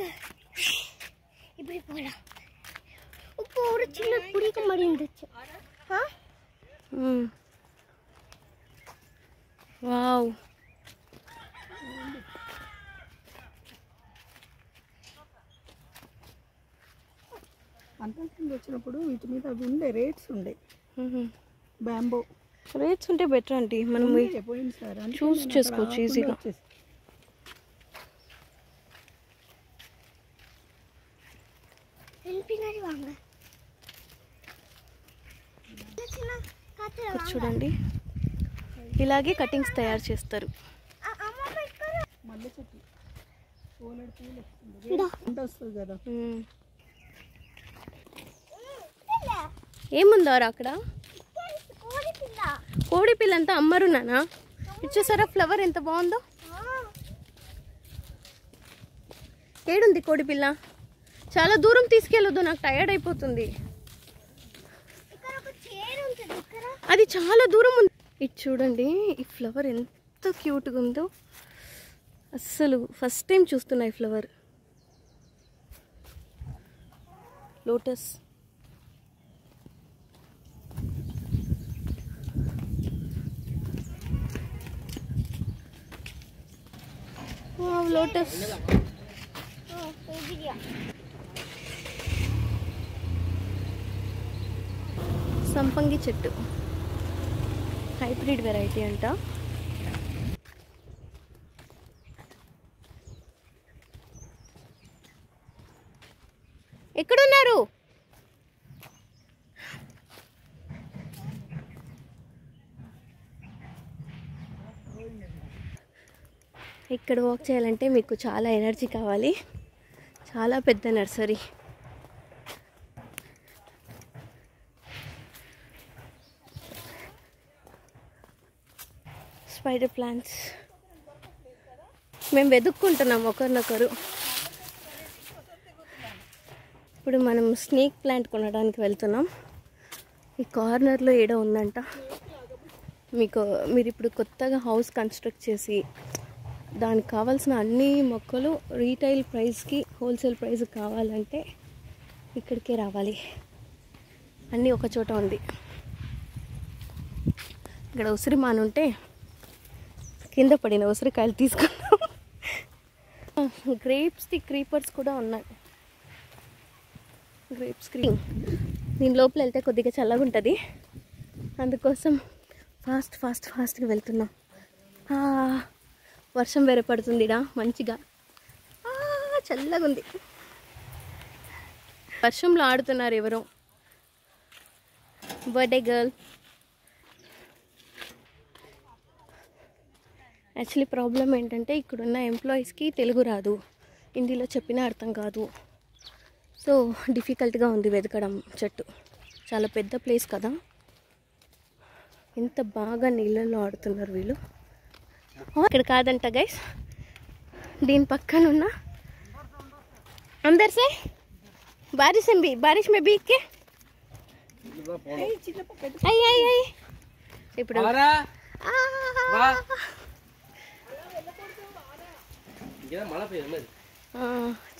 வாங்க. இப்படி போலாம். இப்போ ஒரு சின்ன குடிக்க மாதிரி இருந்துச்சு. వావ్ అంతకుముందు వచ్చినప్పుడు వీటి మీద అవి ఉండే రేట్స్ ఉండే బ్యాంబో రేట్స్ ఉంటే బెటర్ అండి మనం చూస్ చేసుకోవచ్చు ఈజీగా. చూడండి ఇలాగే కటింగ్స్ తయారు చేస్తారు. ఏముందారా అక్కడ? కోడి పిల్ల అంతా అమ్మరు నానా. ఇచ్చేసారా ఫ్లవర్ ఎంత బాగుందో. ఏడుంది కోడి పిల్ల? చాలా దూరం తీసుకెళ్ళొద్దు, నాకు టైర్డ్ అయిపోతుంది. అది చాలా దూరం ఉంది. ఇది చూడండి, ఈ ఫ్లవర్ ఎంత క్యూట్గా ఉందో. అస్సలు ఫస్ట్ టైం చూస్తున్నా ఈ ఫ్లవర్. లోటస్. లోటస్. సంపంగి చెట్టు, హైబ్రిడ్ వెరైటీ అంట. ఎక్కడున్నారు? ఇక్కడ వాక్ చేయాలంటే మీకు చాలా ఎనర్జీ కావాలి. చాలా పెద్ద నర్సరీ. స్పైడర్ ప్లాంట్స్ మేము వెతుక్కుంటున్నాం ఒకరినొకరు. ఇప్పుడు మనం స్నేక్ ప్లాంట్ కొనడానికి వెళ్తున్నాం. ఈ కార్నర్లో ఏడో ఉందంట. మీరు ఇప్పుడు కొత్తగా హౌస్ కన్స్ట్రక్ట్ చేసి దానికి కావాల్సిన అన్ని మొక్కలు రీటైల్ ప్రైస్కి, హోల్సేల్ ప్రైస్కి కావాలంటే ఇక్కడికే రావాలి. అన్నీ ఒక చోట ఉంది. ఇక్కడ ఉసిరిమాను ఉంటే కింద పడిన ఉసిరికాయలు తీసుకున్నాం. గ్రేప్స్ది క్రీపర్స్ కూడా ఉన్నాయి. గ్రేప్స్ దీని లోపల వెళ్తే కొద్దిగా చల్లగా ఉంటుంది, అందుకోసం ఫాస్ట్గా వెళ్తున్నాం. వర్షం వేరే పడుతుంది ఇడా మంచిగా, చల్లగా ఉంది. వర్షంలో ఆడుతున్నారు ఎవరో. Birthday girl. యాక్చువల్లీ ప్రాబ్లం ఏంటంటే ఇక్కడున్న ఎంప్లాయీస్కి తెలుగు రాదు, హిందీలో చెప్పినా అర్థం కాదు. సో డిఫికల్ట్గా ఉంది వెతకడం చెట్టు. చాలా పెద్ద ప్లేస్ కదా. ఎంత బాగా నీళ్ళల్లో ఆడుతున్నారు వీళ్ళు. ఇక్కడ కాదంట గైస్, దీని పక్కన ఉన్న అందరు సే బారిష్ మే భీగ్ కే అయ్యి ఇప్పుడు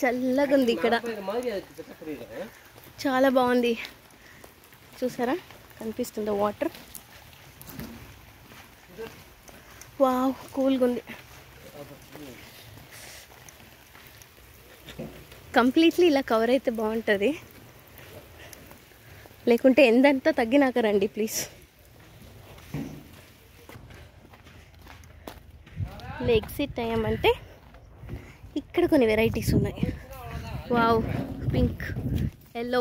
చల్లగా ఉంది ఇక్కడ. చాలా బాగుంది. చూసారా, కనిపిస్తుందా వాటర్? వావ్, కూల్గా ఉంది. కంప్లీట్లీ ఇలా కవర్ అయితే బాగుంటుంది, లేకుంటే ఎంతంతా తగ్గినాక రండి ప్లీజ్. ఎగ్జిట్ అయ్యామంటే ఇక్కడ కొన్ని వెరైటీస్ ఉన్నాయి. వావ్, పింక్, ఎల్లో,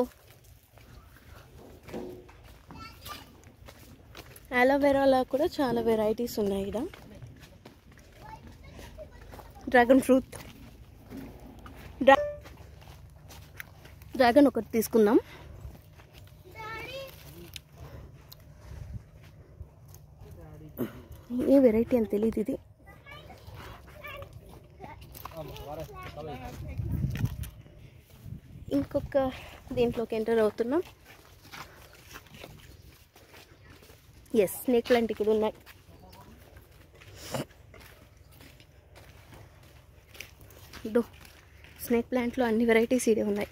అలోవెరాలో కూడా చాలా వెరైటీస్ ఉన్నాయి. ఇక్కడ డ్రాగన్ ఫ్రూట్, డ్రాగన్ ఒకటి తీసుకుందాం. ఏ వెరైటీ అని తెలియదు ఇది. ఇంకొక దీంట్లోకి ఎంటర్ అవుతున్నాం. ఎస్, స్నేక్ ప్లాంట్ ఇక్కడ ఉన్నాయి. స్నేక్ ప్లాంట్లో అన్ని వెరైటీస్ ఇడే ఉన్నాయి.